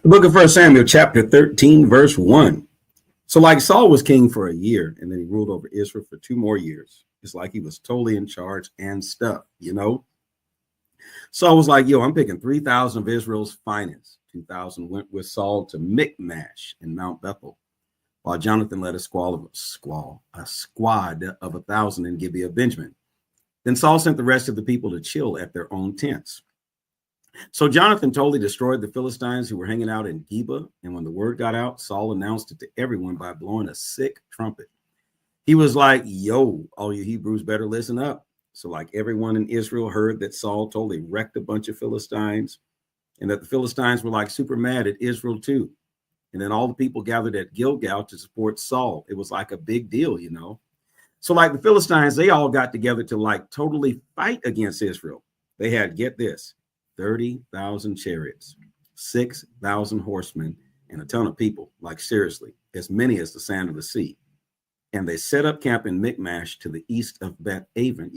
The book of First Samuel, chapter 13, verse 1. So like Saul was king for a year, and then he ruled over Israel for 2 more years. It's like he was totally in charge and stuff. Saul was like, yo, I'm picking 3,000 of Israel's finest. 2,000 went with Saul to Michmash in Mount Bethel, while Jonathan led a squad of 1,000 in Gibeah of Benjamin. Then Saul sent the rest of the people to chill at their own tents. So Jonathan totally destroyed the Philistines who were hanging out in Gibeah. And when the word got out, Saul announced it to everyone by blowing a sick trumpet. He was like, yo, all you Hebrews better listen up. So like everyone in Israel heard that Saul totally wrecked a bunch of Philistines and that the Philistines were like super mad at Israel too. And then all the people gathered at Gilgal to support Saul. It was like a big deal. So like the Philistines, they all got together to like totally fight against Israel. They had, get this, 30,000 chariots, 6,000 horsemen, and a ton of people, like seriously, as many as the sand of the sea. And they set up camp in Michmash to the east of Beth Aven.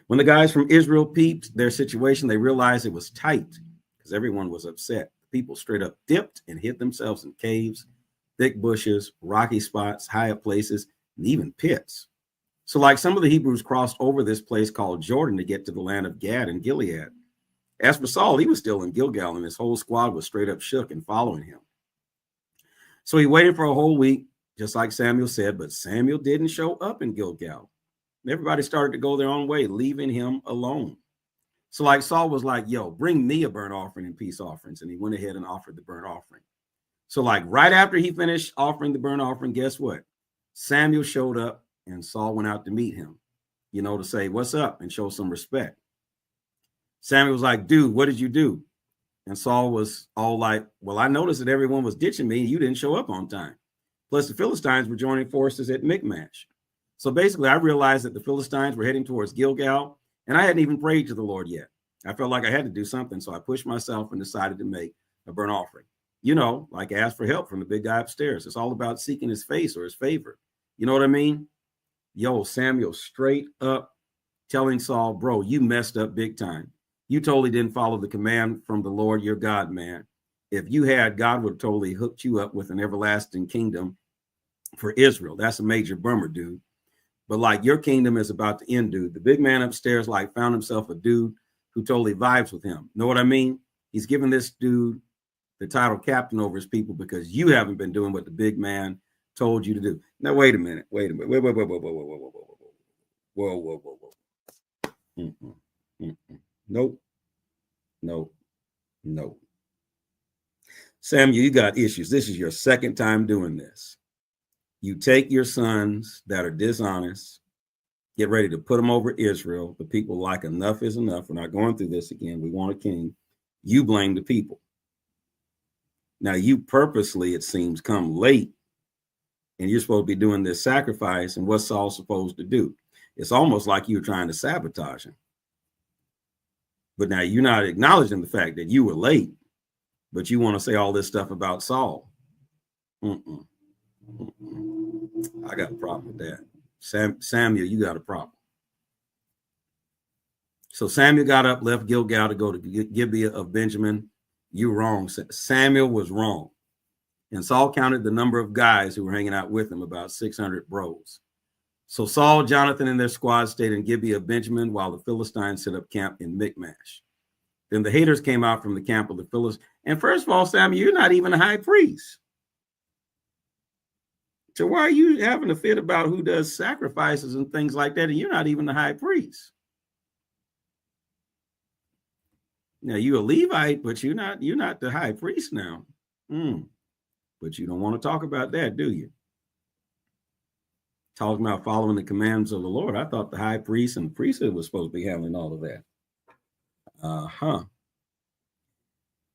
When the guys from Israel peeped their situation, they realized it was tight because everyone was upset. People straight up dipped and hid themselves in caves, thick bushes, rocky spots, high up places, and even pits. So like some of the Hebrews crossed over this place called Jordan to get to the land of Gad and Gilead. As for Saul, he was still in Gilgal, and his whole squad was straight up shook and following him. So he waited for a whole week, just like Samuel said, but Samuel didn't show up in Gilgal. Everybody started to go their own way, leaving him alone. So like Saul was like, yo, bring me a burnt offering and peace offerings. And he went ahead and offered the burnt offering. So like right after he finished offering the burnt offering, guess what? Samuel showed up and Saul went out to meet him, to say, what's up, and show some respect. Samuel was like, dude, what did you do? And Saul was all like, well, I noticed that everyone was ditching me and you didn't show up on time. Plus the Philistines were joining forces at Michmash. So basically I realized that the Philistines were heading towards Gilgal and I hadn't even prayed to the Lord yet. I felt like I had to do something. So I pushed myself and decided to make a burnt offering, like ask for help from the big guy upstairs. It's all about seeking his face or his favor. You know what I mean? Yo, Samuel straight up telling Saul, bro, you messed up big time. You totally didn't follow the command from the Lord, your God, man. If you had, God would have totally hooked you up with an everlasting kingdom for Israel. That's a major bummer, dude. But like your kingdom is about to end, dude. The big man upstairs like found himself a dude who totally vibes with him. Know what I mean? He's giving this dude the title captain over his people because you haven't been doing what the big man told you to do. Now, wait a minute. Wait. Whoa. Nope. Samuel, you got issues. This is your second time doing this. You take your sons that are dishonest, get ready to put them over Israel. The people like, enough is enough. We're not going through this again. We want a king. You blame the people. Now, you purposely, it seems, come late, and you're supposed to be doing this sacrifice. And what's Saul supposed to do? It's almost like you're trying to sabotage him. But now you're not acknowledging the fact that you were late, but you want to say all this stuff about Saul. I got a problem with that. Samuel, you got a problem. So Samuel got up, left Gilgal to go to Gibeah of Benjamin. You're wrong. Samuel was wrong. And Saul counted the number of guys who were hanging out with him, about 600 bros. So Saul, Jonathan, and their squad stayed in Gibeah of Benjamin while the Philistines set up camp in Michmash. Then the haters came out from the camp of the Philistines. And first of all, Samuel, you're not even a high priest. So why are you having a fit about who does sacrifices and things like that? And you're not even the high priest. Now you're a Levite, but you're not the high priest now. But you don't want to talk about that, do you? Talking about following the commands of the Lord. I thought the high priest and the priesthood was supposed to be handling all of that.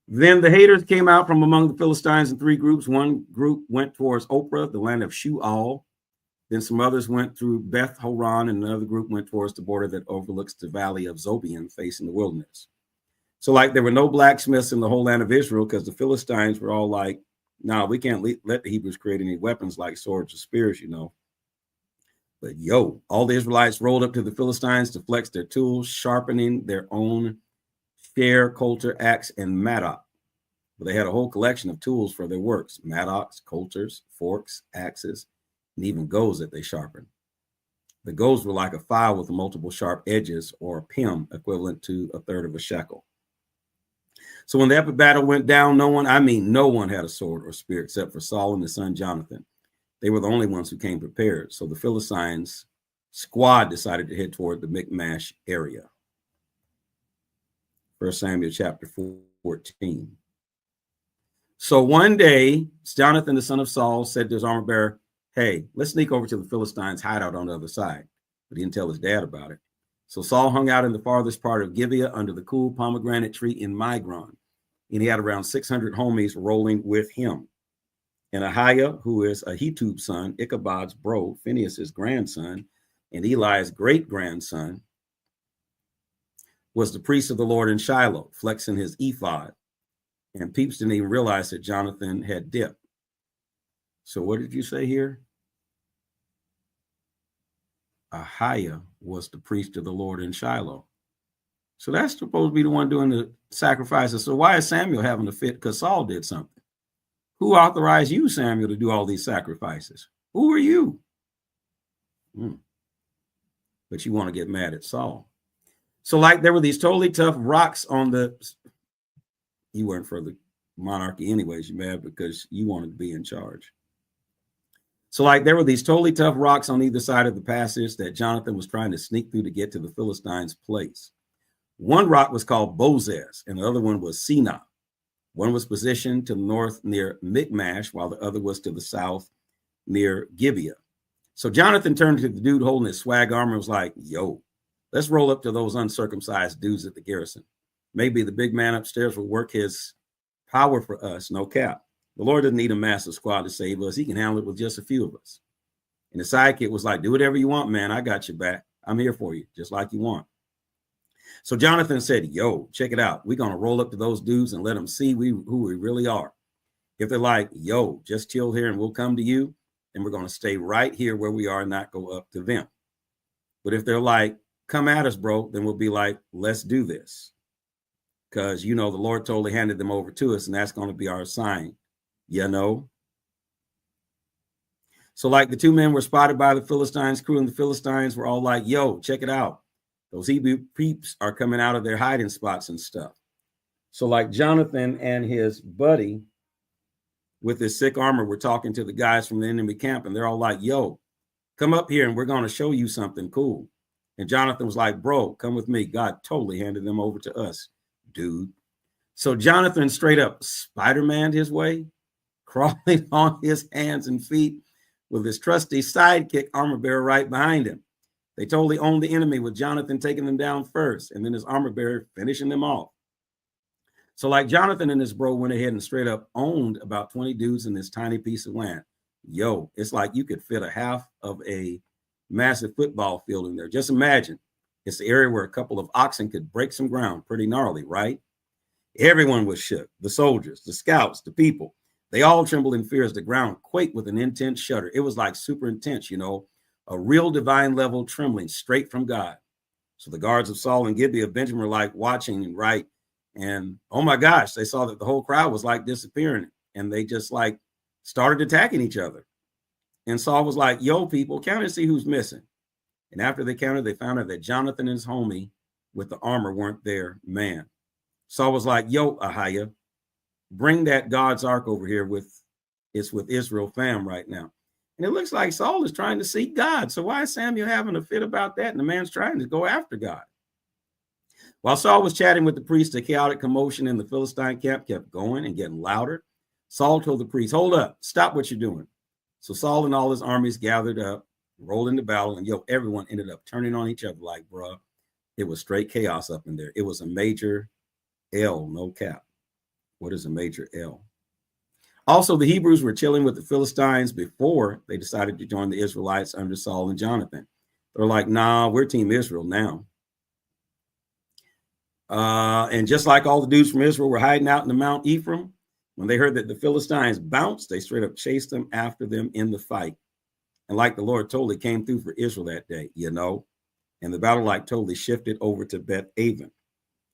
Then the haters came out from among the Philistines in three groups. One group went towards Oprah, the land of Shual. Then some others went through Beth Horon, and another group went towards the border that overlooks the valley of Zobian, facing the wilderness. So like there were no blacksmiths in the whole land of Israel because the Philistines were all like, no, we can't let the Hebrews create any weapons like swords or spears, But all the Israelites rolled up to the Philistines to flex their tools, sharpening their own share, coulter, axe, and mattock. but they had a whole collection of tools for their works: mattocks, coulters, forks, axes, and even goads that they sharpened. The goads were like a file with multiple sharp edges, or a pim equivalent to a third of a shekel. So when the epic battle went down, no one had a sword or spear except for Saul and his son Jonathan. They were the only ones who came prepared. So the Philistines' squad decided to head toward the Michmash area. 1 Samuel chapter 14. So one day, Jonathan, the son of Saul, said to his armor bearer, "Hey, let's sneak over to the Philistines' hideout on the other side." But he didn't tell his dad about it. So Saul hung out in the farthest part of Gibeah under the cool pomegranate tree in Migron. And he had around 600 homies rolling with him. And Ahiah, who is Ahitub's son, Ichabod's bro, Phinehas's grandson, and Eli's great-grandson, was the priest of the Lord in Shiloh, flexing his ephod. And peeps didn't even realize that Jonathan had dipped. So what did you say here? Ahiah was the priest of the Lord in Shiloh. So that's supposed to be the one doing the sacrifices. So why is Samuel having a fit? Because Saul did something. Who authorized you, Samuel, to do all these sacrifices? Who are you? But you want to get mad at Saul. So like there were these totally tough rocks on the, you weren't for the monarchy anyways, you mad because you wanted to be in charge. So like there were these totally tough rocks on either side of the passage that Jonathan was trying to sneak through to get to the Philistines' place. One rock was called Bozez, and the other one was Sinah. One was positioned to the north near Michmash, while the other was to the south near Gibeah. So Jonathan turned to the dude holding his swag armor and was like, "Yo, let's roll up to those uncircumcised dudes at the garrison. Maybe the big man upstairs will work his power for us, no cap. The Lord doesn't need a massive squad to save us. He can handle it with just a few of us." And the sidekick was like, "Do whatever you want, man. I got your back. I'm here for you, just like you want." So Jonathan said, "Yo, check it out. We're going to roll up to those dudes and let them see who we really are. If they're like, 'Yo, just chill here and we'll come to you,' then we're going to stay right here where we are and not go up to them. But if they're like, 'Come at us, bro,' then we'll be like, 'Let's do this.' Because, the Lord totally handed them over to us, and that's going to be our sign, So like the two men were spotted by the Philistines crew, and the Philistines were all like, 'Yo, check it out. Those Hebrew peeps are coming out of their hiding spots and stuff.' So like Jonathan and his buddy with his sick armor were talking to the guys from the enemy camp, and they're all like, 'Yo, come up here and we're going to show you something cool.' And Jonathan was like, 'Bro, come with me. God totally handed them over to us, dude.' So Jonathan straight up Spider-Man'd his way, crawling on his hands and feet with his trusty sidekick armor bearer right behind him. They totally owned the enemy, with Jonathan taking them down first and then his armor bearer finishing them off. So like Jonathan and his bro went ahead and straight up owned about 20 dudes in this tiny piece of land. Yo, it's like you could fit a half of a massive football field in there. Just imagine. It's the area where a couple of oxen could break some ground. Pretty gnarly, right? Everyone was shook. The soldiers, the scouts, the people. They all trembled in fear as the ground quaked with an intense shudder. It was like super intense, a real divine level trembling straight from God. So the guards of Saul and Gibeah of Benjamin were like watching, right? And oh my gosh, they saw that the whole crowd was like disappearing, and they just like started attacking each other. And Saul was like, "Yo, people, count and see who's missing." And after they counted, they found out that Jonathan and his homie with the armor weren't there, man. Saul was like, "Yo, Ahiah, bring that God's ark over here it's with Israel fam right now." And it looks like Saul is trying to seek God. So why is Samuel having a fit about that? And the man's trying to go after God. While Saul was chatting with the priest, a chaotic commotion in the Philistine camp kept going and getting louder. Saul told the priest, "Hold up, stop what you're doing." So Saul and all his armies gathered up, rolled into battle, and everyone ended up turning on each other like, bruh, it was straight chaos up in there. It was a major L, no cap. What is a major L? Also, the Hebrews were chilling with the Philistines before they decided to join the Israelites under Saul and Jonathan. They're like, "Nah, we're Team Israel now." And just like all the dudes from Israel were hiding out in the Mount Ephraim, when they heard that the Philistines bounced, they straight up chased them after them in the fight. And like the Lord totally came through for Israel that day, and the battle like totally shifted over to Beth Aven.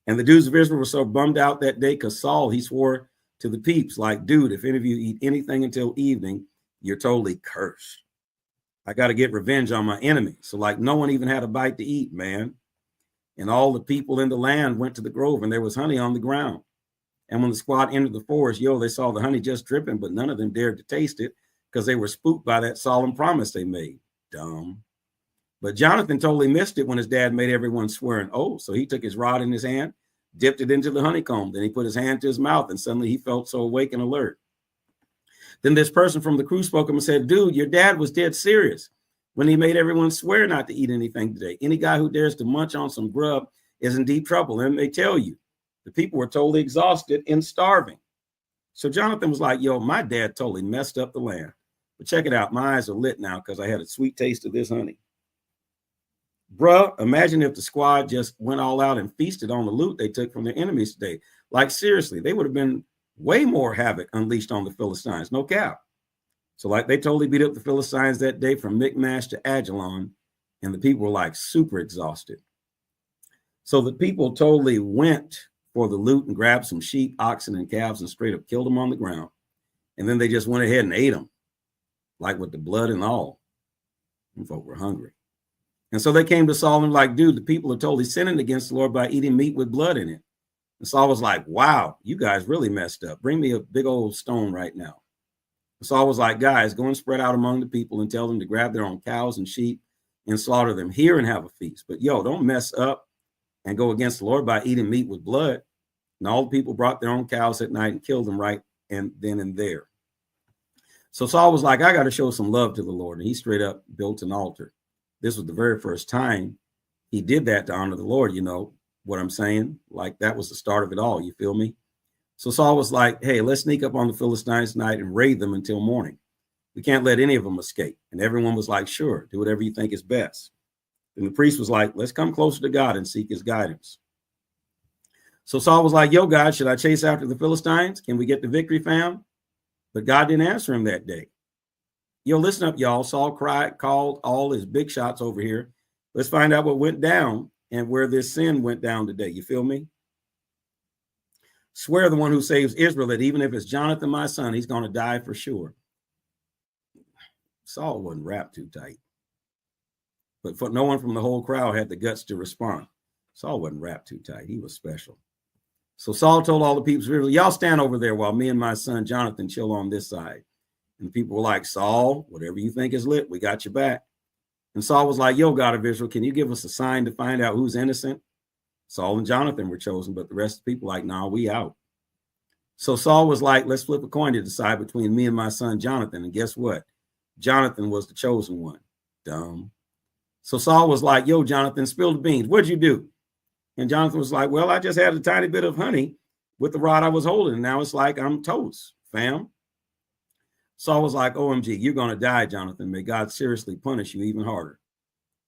And the dudes of Israel were so bummed out that day because Saul, he swore to the peeps, like, dude, if any of you eat anything until evening, you're totally cursed. I got to get revenge on my enemy. So like no one even had a bite to eat, man. And all the people in the land went to the grove, and there was honey on the ground. And when the squad entered the forest, they saw the honey just dripping, but none of them dared to taste it because they were spooked by that solemn promise they made. Dumb. But Jonathan totally missed it when his dad made everyone swear an oath. So he took his rod in his hand, dipped it into the honeycomb. Then he put his hand to his mouth, and suddenly he felt so awake and alert. Then this person from the crew spoke to him and said, dude, your dad was dead serious when he made everyone swear not to eat anything today. Any guy who dares to munch on some grub is in deep trouble. And they tell you, the people were totally exhausted and starving. So Jonathan was like, yo, my dad totally messed up the land. But check it out. My eyes are lit now because I had a sweet taste of this honey. Bruh, imagine if the squad just went all out and feasted on the loot they took from their enemies today. Like, seriously, they would have been way more havoc unleashed on the Philistines. No cap. So like they totally beat up the Philistines that day from Michmash to Ajalon, and the people were like super exhausted. So the people totally went for the loot and grabbed some sheep, oxen, and calves and straight up killed them on the ground. And then they just went ahead and ate them, like with the blood and all. And folk were hungry. And so they came to Saul and like, dude, the people are totally sinning against the Lord by eating meat with blood in it. And Saul was like, wow, you guys really messed up. Bring me a big old stone right now. And Saul was like, guys, go and spread out among the people and tell them to grab their own cows and sheep and slaughter them here and have a feast. But don't mess up and go against the Lord by eating meat with blood. And all the people brought their own cows at night and killed them right and then and there. So Saul was like, I got to show some love to the Lord. And he straight up built an altar. This was the very first time he did that to honor the Lord. You know what I'm saying? Like that was the start of it all. You feel me? So Saul was like, hey, let's sneak up on the Philistines tonight and raid them until morning. We can't let any of them escape. And everyone was like, sure, do whatever you think is best. And the priest was like, let's come closer to God and seek his guidance. So Saul was like, yo, God, should I chase after the Philistines? Can we get the victory, fam? But God didn't answer him that day. Listen up, y'all. Saul called all his big shots over here. Let's find out what went down and where this sin went down today. You feel me? Swear the one who saves Israel that even if it's Jonathan, my son, he's going to die for sure. Saul wasn't wrapped too tight. But no one from the whole crowd had the guts to respond. Saul wasn't wrapped too tight. He was special. So Saul told all the people, y'all stand over there while me and my son Jonathan chill on this side. And the people were like, Saul, whatever you think is lit, we got your back. And Saul was like, yo, God of Israel, can you give us a sign to find out who's innocent? Saul and Jonathan were chosen, but the rest of the people like, nah, we out. So Saul was like, let's flip a coin to decide between me and my son Jonathan. And guess what? Jonathan was the chosen one. Dumb. So Saul was like, yo, Jonathan, spill the beans. What'd you do? And Jonathan was like, well, I just had a tiny bit of honey with the rod I was holding. And now it's like I'm toast, fam. Saul was like, OMG, you're going to die, Jonathan. May God seriously punish you even harder.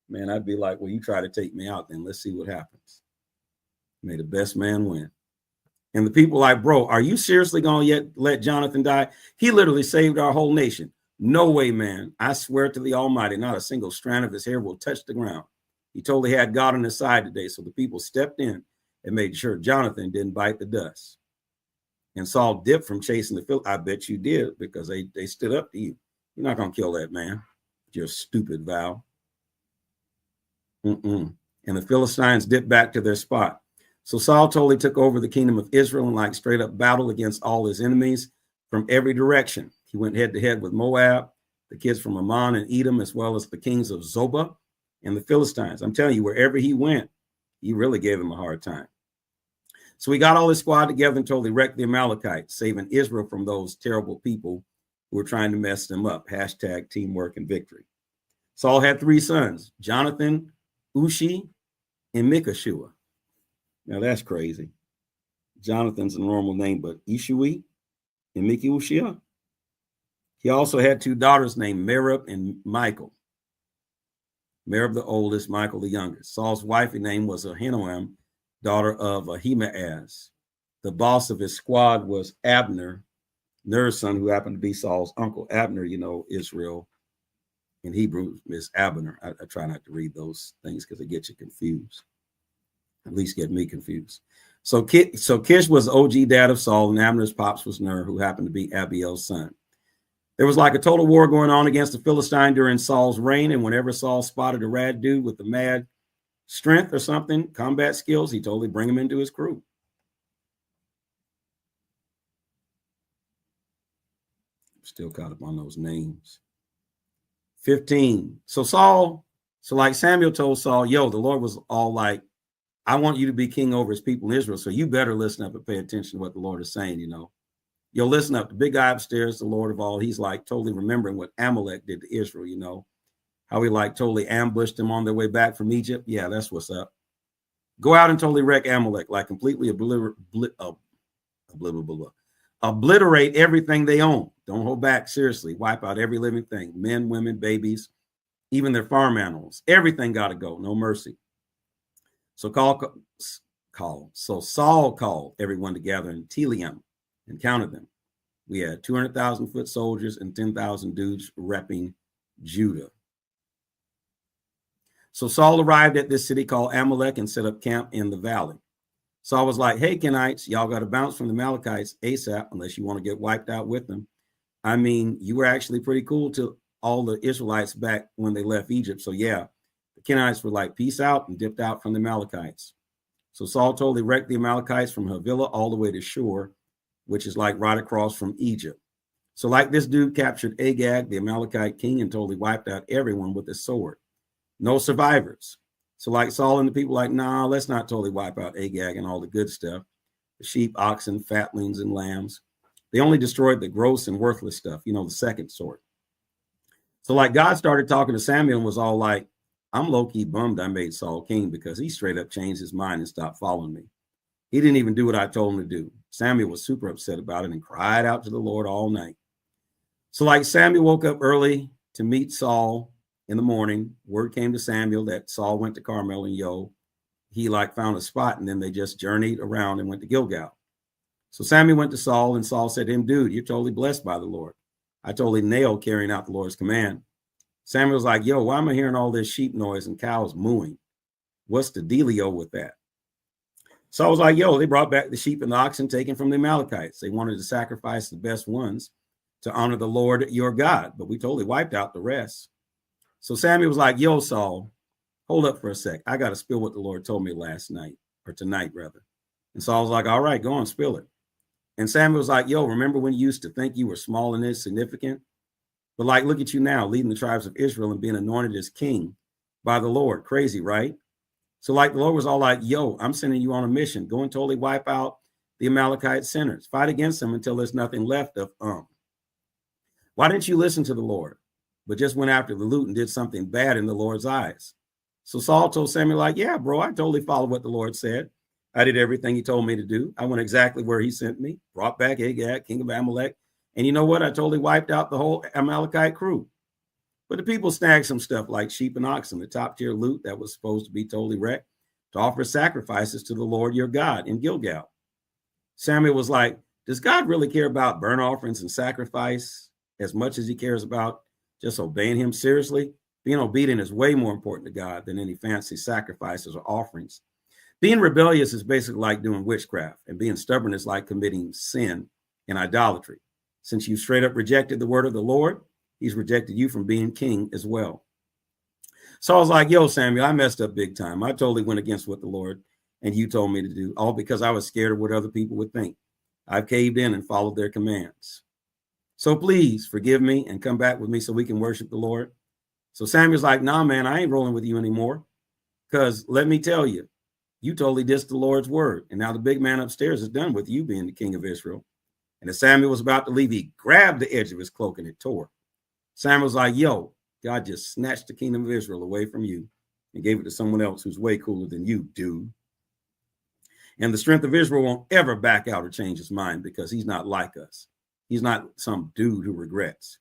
Man, I'd be like, well, you try to take me out, then let's see what happens. May the best man win. And the people like, bro, are you seriously going to let Jonathan die? He literally saved our whole nation. No way, man. I swear to the Almighty, not a single strand of his hair will touch the ground. He totally had God on his side today. So the people stepped in and made sure Jonathan didn't bite the dust. And Saul dipped from chasing the Philistines. I bet you did, because they stood up to you. You're not going to kill that man. You're stupid, Val. And the Philistines dipped back to their spot. So Saul totally took over the kingdom of Israel and like straight up battle against all his enemies from every direction. He went head to head with Moab, the kids from Ammon and Edom, as well as the kings of Zobah and the Philistines. I'm telling you, wherever he went, he really gave them a hard time. So he got all his squad together and totally wrecked the Amalekites, saving Israel from those terrible people who were trying to mess them up. Hashtag teamwork and victory. Saul had 3 sons, Jonathan, Ushi, and Mikashua. Now that's crazy. Jonathan's a normal name, but Ishui and Mikashua. He also had 2 daughters named Merab and Michael. Merab the oldest, Michael the youngest. Saul's wifey name was Ahinoam, daughter of Ahimaaz. The boss of his squad was Abner, Ner's son, who happened to be Saul's uncle. Abner, Israel in Hebrew is Abner. I try not to read those things because it gets you confused. At least get me confused. So Kish was the OG dad of Saul, and Abner's pops was Ner, who happened to be Abiel's son. There was like a total war going on against the Philistine during Saul's reign, and whenever Saul spotted a rad dude with the mad strength or something, combat skills, he totally bring him into his crew. Still caught up on those names. 15. So like Samuel told Saul, yo, the Lord was all like, I want you to be king over his people in Israel. So you better listen up and pay attention to what the Lord is saying, you know. Yo, listen up. The big guy upstairs, the Lord of all, he's like totally remembering what Amalek did to Israel, you know. How he like totally ambushed them on their way back from Egypt. Yeah, that's what's up. Go out and totally wreck Amalek, like completely obliterate everything they own. Don't hold back. Seriously, wipe out every living thing, men, women, babies, even their farm animals. Everything got to go. No mercy. So Saul called everyone together in Telium and counted them. We had 200,000 foot soldiers and 10,000 dudes repping Judah. So Saul arrived at this city called Amalek and set up camp in the valley. Saul was like, hey, Kenites, y'all got to bounce from the Amalekites ASAP unless you want to get wiped out with them. I mean, you were actually pretty cool to all the Israelites back when they left Egypt. So yeah, the Kenites were like, peace out, and dipped out from the Amalekites. So Saul totally wrecked the Amalekites from Havilah all the way to Shur, which is like right across from Egypt. So like this dude captured Agag, the Amalekite king, and totally wiped out everyone with his sword. No survivors. So like Saul and the people like, nah, let's not totally wipe out Agag and all the good stuff. The sheep, oxen, fatlings, and lambs. They only destroyed the gross and worthless stuff, you know, the second sort. So like God started talking to Samuel and was all like, I'm low-key bummed I made Saul king because he straight up changed his mind and stopped following me. He didn't even do what I told him to do. Samuel was super upset about it and cried out to the Lord all night. So like Samuel woke up early to meet Saul in the morning. Word came to Samuel that Saul went to Carmel, and he like found a spot, and then they just journeyed around and went to Gilgal. So Samuel went to Saul, and Saul said to him, dude, you're totally blessed by the Lord. I totally nailed carrying out the Lord's command. Samuel was like, yo, why am I hearing all this sheep noise and cows mooing? What's the dealio with that? So I was like, yo, they brought back the sheep and the oxen taken from the Amalekites. They wanted to sacrifice the best ones to honor the Lord your God, but we totally wiped out the rest. So Samuel was like, yo, Saul, hold up for a sec. I got to spill what the Lord told me last night, or tonight, rather. And Saul was like, all right, go on, spill it. And Samuel was like, yo, remember when you used to think you were small and insignificant? But like, look at you now, leading the tribes of Israel and being anointed as king by the Lord. Crazy, right? So like the Lord was all like, yo, I'm sending you on a mission. Go and totally wipe out the Amalekite sinners. Fight against them until there's nothing left of Why didn't you listen to the Lord, but just went after the loot and did something bad in the Lord's eyes? So Saul told Samuel, like, yeah, bro, I totally followed what the Lord said. I did everything he told me to do. I went exactly where he sent me, brought back Agag, king of Amalek. And you know what? I totally wiped out the whole Amalekite crew. But the people snagged some stuff like sheep and oxen, the top tier loot that was supposed to be totally wrecked, to offer sacrifices to the Lord your God in Gilgal. Samuel was like, does God really care about burnt offerings and sacrifice as much as he cares about just obeying him? Seriously? Being obedient is way more important to God than any fancy sacrifices or offerings. Being rebellious is basically like doing witchcraft, and being stubborn is like committing sin and idolatry. Since you straight up rejected the word of the Lord, he's rejected you from being king as well. So I was like, yo, Samuel, I messed up big time. I totally went against what the Lord and you told me to do, all because I was scared of what other people would think. I've caved in and followed their commands. So please forgive me and come back with me so we can worship the Lord. So Samuel's like, nah, man, I ain't rolling with you anymore. Because let me tell you, you totally dissed the Lord's word. And now the big man upstairs is done with you being the king of Israel. And as Samuel was about to leave, he grabbed the edge of his cloak and it tore. Samuel was like, yo, God just snatched the kingdom of Israel away from you and gave it to someone else who's way cooler than you, dude. And the strength of Israel won't ever back out or change his mind because he's not like us. He's not some dude who regrets.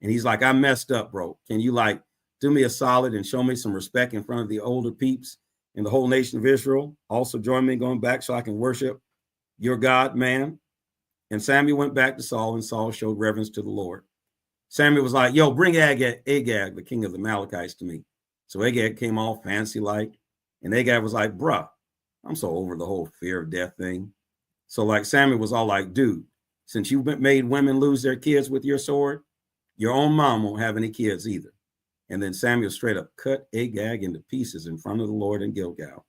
And he's like, I messed up, bro. Can you like do me a solid and show me some respect in front of the older peeps and the whole nation of Israel? Also join me going back so I can worship your God, man. And Samuel went back to Saul, and Saul showed reverence to the Lord. Samuel was like, yo, bring Agag, the king of the Amalekites, to me. So Agag came all fancy like, and Agag was like, bruh, I'm so over the whole fear of death thing. So like Samuel was all like, dude, since you've made women lose their kids with your sword, your own mom won't have any kids either. And then Samuel straight up cut Agag into pieces in front of the Lord in Gilgal.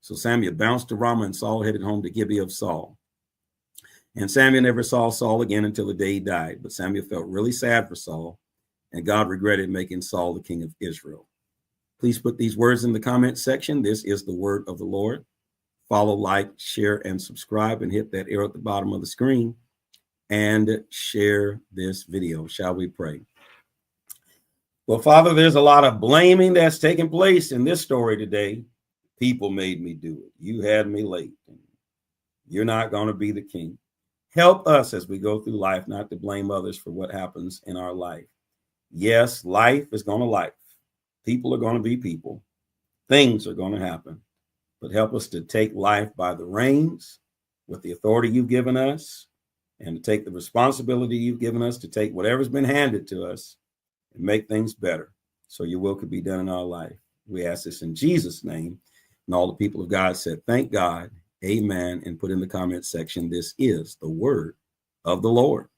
So Samuel bounced to Ramah, and Saul headed home to Gibeah of Saul. And Samuel never saw Saul again until the day he died. But Samuel felt really sad for Saul, and God regretted making Saul the king of Israel. Please put these words in the comment section. This is the word of the Lord. Follow, like, share, and subscribe, and hit that arrow at the bottom of the screen and share this video. Shall we pray? Well, Father, there's a lot of blaming that's taking place in this story today. People made me do it. You had me late. You're not going to be the king. Help us as we go through life not to blame others for what happens in our life. Yes, life is going to life. People are going to be people. Things are going to happen. But help us to take life by the reins with the authority you've given us, and to take the responsibility you've given us to take whatever's been handed to us and make things better so your will could be done in our life. We ask this in Jesus' name. And all the people of God said, thank God, amen, and put in the comment section, this is the word of the Lord.